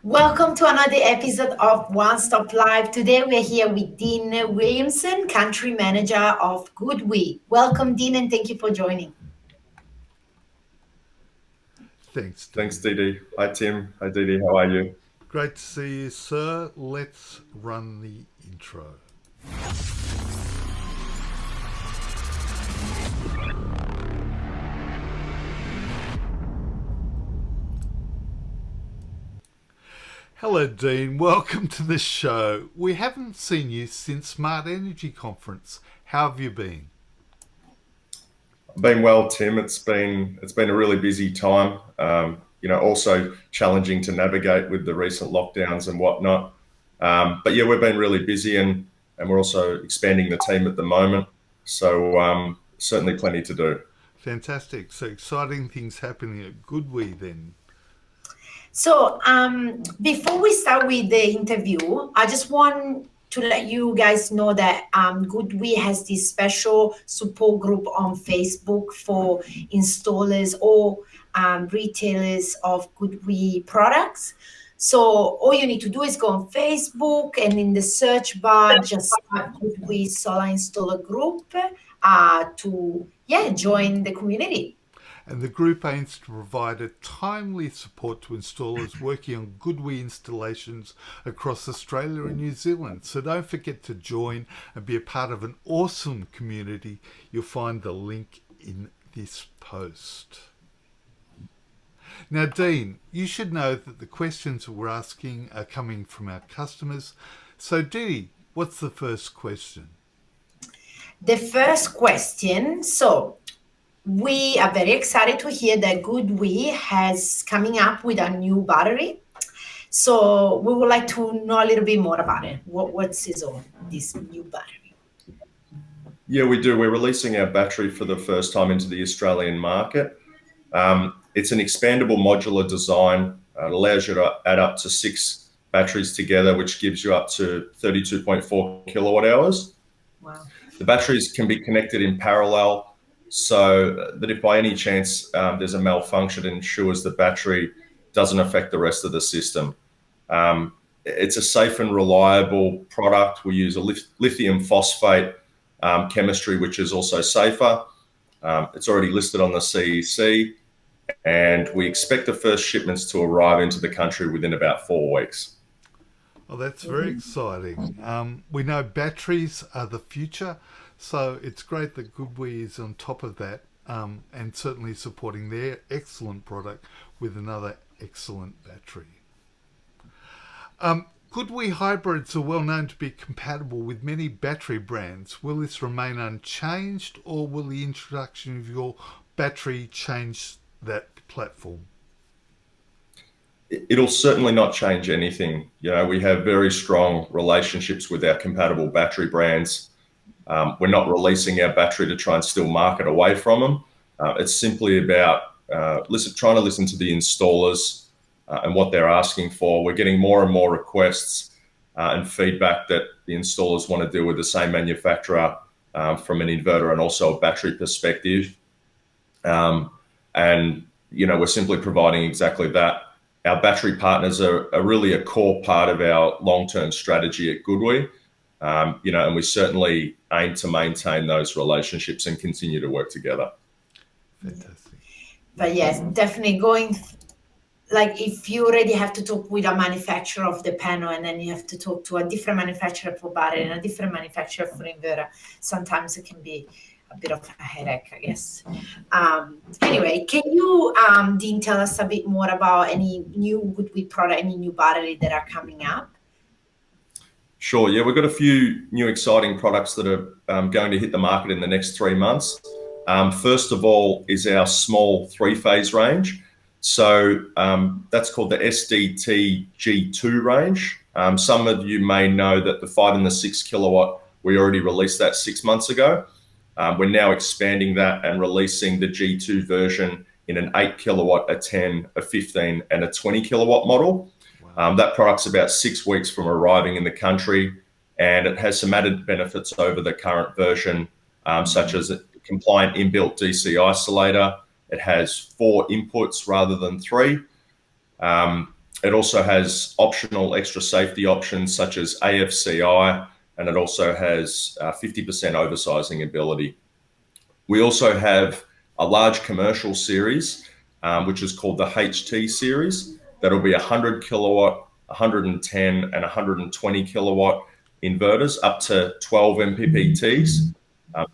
Welcome to another episode of One Stop Live. Today we're here with Dean Williamson, Country Manager of GoodWe. Welcome, Dean, and thank you for joining. Thanks, Dean. Thanks, Didi. Hi, Tim. Hi, Didi. How are you? Great to see you, sir. Let's run the intro. Hello, Dean. Welcome to the show. We haven't seen you since Smart Energy Conference. How have you been? I've been well, Tim. It's been a really busy time. Also challenging to navigate with the recent lockdowns and whatnot. But yeah, we've been really busy, and we're also expanding the team at the moment. So certainly plenty to do. Fantastic. So exciting things happening at GoodWe then. So before we start with the interview, I just want to let you guys know that GoodWe has this special support group on Facebook for installers or retailers of GoodWe products. So all you need to do is go on Facebook and in the search bar, just type GoodWe Solar Installer Group to join the community. And the group aims to provide a timely support to installers working on GoodWe installations across Australia and New Zealand. So don't forget to join and be a part of an awesome community. You'll find the link in this post. Now, Dean, you should know that the questions we're asking are coming from our customers. So, Didi, what's the first question? The first question, we are very excited to hear that GoodWe has coming up with a new battery. So we would like to know a little bit more about it. What's this new battery? Yeah, we do. We're releasing our battery for the first time into the Australian market. It's an expandable modular design. It allows you to add up to 6 batteries together, which gives you up to 32.4 kilowatt hours. Wow. The batteries can be connected in parallel, so that if by any chance there's a malfunction, it ensures the battery doesn't affect the rest of the system. It's a safe and reliable product. We use a lithium phosphate chemistry, which is also safer. It's already listed on the CEC, and we expect the first shipments to arrive into the country within about 4 weeks. Oh, that's very exciting. We know batteries are the future, so it's great that GoodWe is on top of that and certainly supporting their excellent product with another excellent battery. GoodWe hybrids are well known to be compatible with many battery brands. Will this remain unchanged, or will the introduction of your battery change that platform? It'll certainly not change anything. We have very strong relationships with our compatible battery brands. We're not releasing our battery to try and steal market away from them. It's simply about trying to listen to the installers and what they're asking for. We're getting more and more requests and feedback that the installers want to deal with the same manufacturer from an inverter and also a battery perspective. We're simply providing exactly that. Our battery partners are really a core part of our long-term strategy at GoodWe, and we certainly aim to maintain those relationships and continue to work together. Fantastic. But yes, definitely if you already have to talk with a manufacturer of the panel and then you have to talk to a different manufacturer for battery and a different manufacturer for inverter, sometimes it can be a bit of a headache, I guess. Anyway, can you, Dean, tell us a bit more about any new GoodWe product, any new battery that are coming up? Sure. Yeah, we've got a few new exciting products that are going to hit the market in the next 3 months. First of all is our small 3-phase range. So that's called the SDT G2 range. Some of you may know that the 5 and the 6 kilowatt, we already released that 6 months ago. We're now expanding that and releasing the G2 version in an 8 kilowatt, a 10, a 15, and a 20 kilowatt model. Wow. That product's about 6 weeks from arriving in the country, and it has some added benefits over the current version, such as a compliant inbuilt DC isolator. It has 4 inputs rather than 3. It also has optional extra safety options such as AFCI, and it also has 50% oversizing ability. We also have a large commercial series, which is called the HT series. That'll be 100 kilowatt, 110 and 120 kilowatt inverters up to 12 MPPTs.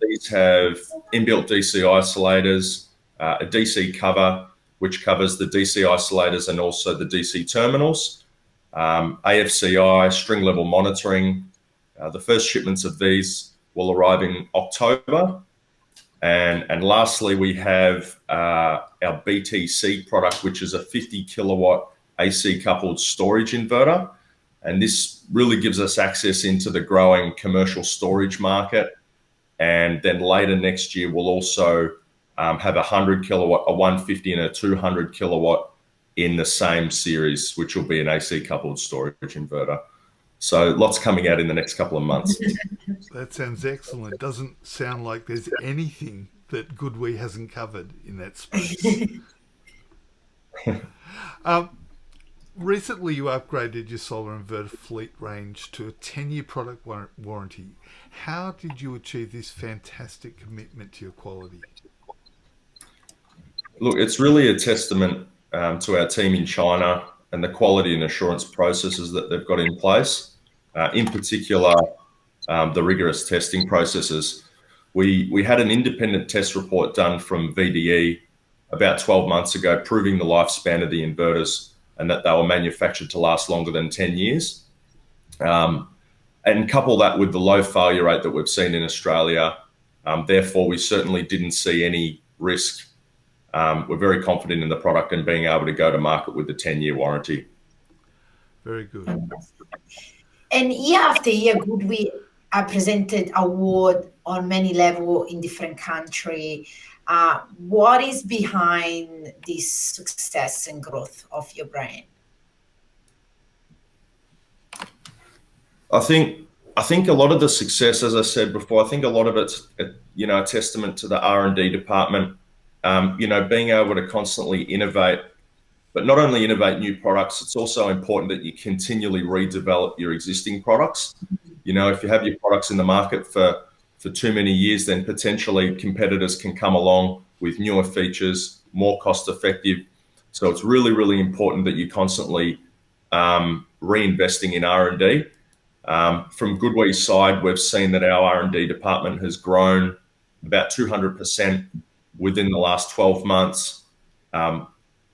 These have inbuilt DC isolators, a DC cover, which covers the DC isolators and also the DC terminals, AFCI, string level monitoring. The first shipments of these will arrive in October. And lastly, we have our BTC product, which is a 50 kilowatt AC coupled storage inverter. And this really gives us access into the growing commercial storage market. And then later next year, we'll also have a 100 kilowatt, a 150 and a 200 kilowatt in the same series, which will be an AC coupled storage inverter. So lots coming out in the next couple of months. That sounds excellent. Doesn't sound like there's anything that GoodWe hasn't covered in that space. Recently, you upgraded your solar inverter fleet range to a 10-year product warranty. How did you achieve this fantastic commitment to your quality? Look, it's really a testament to our team in China and the quality and assurance processes that they've got in place. In particular, the rigorous testing processes. We had an independent test report done from VDE about 12 months ago, proving the lifespan of the inverters and that they were manufactured to last longer than 10 years. And couple that with the low failure rate that we've seen in Australia. Therefore, we certainly didn't see any risk. We're very confident in the product and being able to go to market with the 10-year warranty. Very good. And year after year, GoodWe presented award on many levels in different countries. What is behind this success and growth of your brand? I think a lot of the success, as I said before, I think a lot of it's a testament to the R&D department. Being able to constantly innovate, but not only innovate new products, it's also important that you continually redevelop your existing products. If you have your products in the market for too many years, then potentially competitors can come along with newer features, more cost effective. So it's really, really important that you constantly reinvesting in R&D. From GoodWe's side, we've seen that our R&D department has grown about 200% within the last 12 months.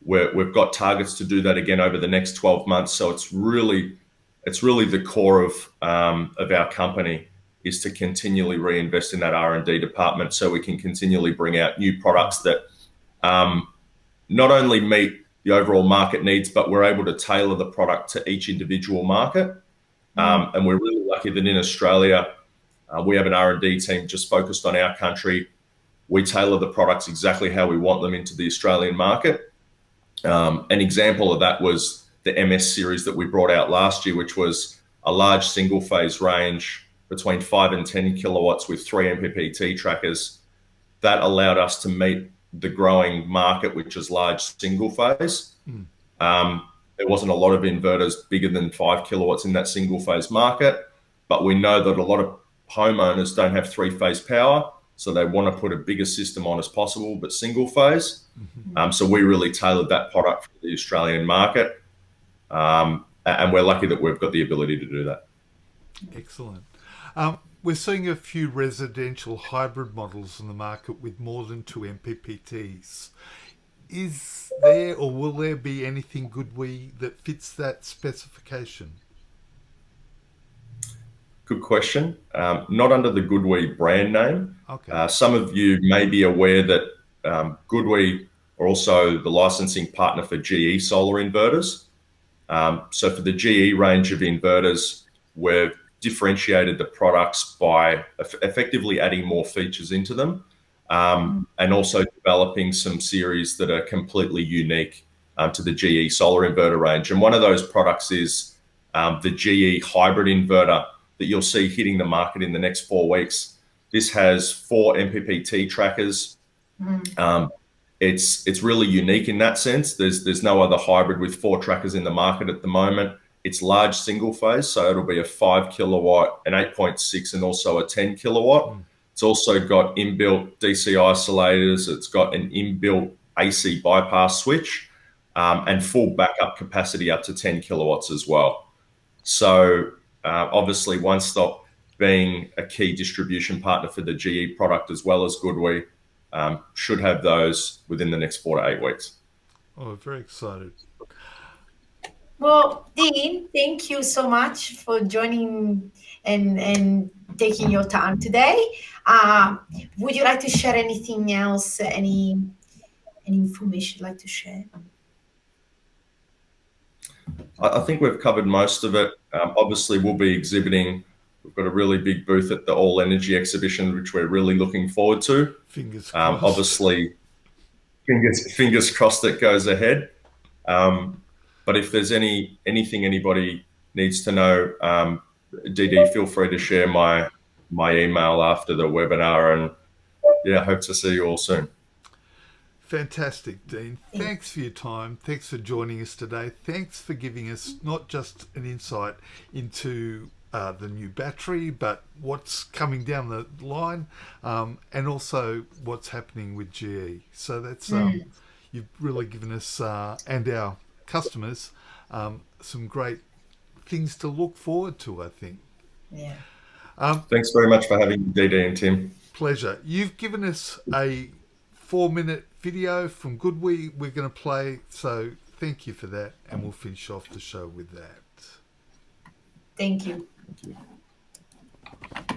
We've got targets to do that again over the next 12 months. So it's really the core of our company is to continually reinvest in that R&D department so we can continually bring out new products that not only meet the overall market needs, but we're able to tailor the product to each individual market. And we're really lucky that in Australia, we have an R&D team just focused on our country. We tailor the products exactly how we want them into the Australian market. An example of that was the MS series that we brought out last year, which was a large single phase range between 5 and 10 kilowatts with 3 MPPT trackers. That allowed us to meet the growing market, which is large single phase. There wasn't a lot of inverters bigger than 5 kilowatts in that single phase market, but we know that a lot of homeowners don't have 3-phase power, so they want to put a bigger system on as possible, but single phase. So we really tailored that product for the Australian market, and we're lucky that we've got the ability to do that. Excellent. We're seeing a few residential hybrid models in the market with more than 2 MPPTs. Is there or will there be anything GoodWe that fits that specification? Good question. Not under the GoodWe brand name. Okay. Some of you may be aware that GoodWe are also the licensing partner for GE solar inverters. So for the GE range of inverters, we've differentiated the products by effectively adding more features into them, and also developing some series that are completely unique to the GE solar inverter range. And one of those products is the GE hybrid inverter that you'll see hitting the market in the next 4 weeks. This has 4 MPPT trackers. It's really unique in that sense. There's no other hybrid with 4 trackers in the market at the moment. It's large single phase, so it'll be a 5 kilowatt, an 8.6, and also a 10 kilowatt. It's also got inbuilt DC isolators. It's got an inbuilt AC bypass switch, and full backup capacity up to 10 kilowatts as well. So obviously, One Stop being a key distribution partner for the GE product as well as GoodWe, should have those within the next 4 to 8 weeks. Oh, very excited. Well, Dean, thank you so much for joining and taking your time today. Would you like to share anything else, any information you'd like to share? I think we've covered most of it. Obviously, we'll be exhibiting. We've got a really big booth at the All Energy exhibition, which we're really looking forward to. Fingers crossed. Obviously, fingers crossed it goes ahead. But if there's anything anybody needs to know, DD, feel free to share my email after the webinar, and yeah, hope to see you all soon. Fantastic, Dean. Thanks for your time. Thanks for joining us today. Thanks for giving us not just an insight into the new battery, but what's coming down the line, and also what's happening with GE. So that's you've really given us and our customers some great things to look forward to, I think. Yeah. Thanks very much for having me, DD and Tim. Pleasure. You've given us a 4-minute video from GoodWe we're going to play, so thank you for that, and we'll finish off the show with that. Thank you. Thank you.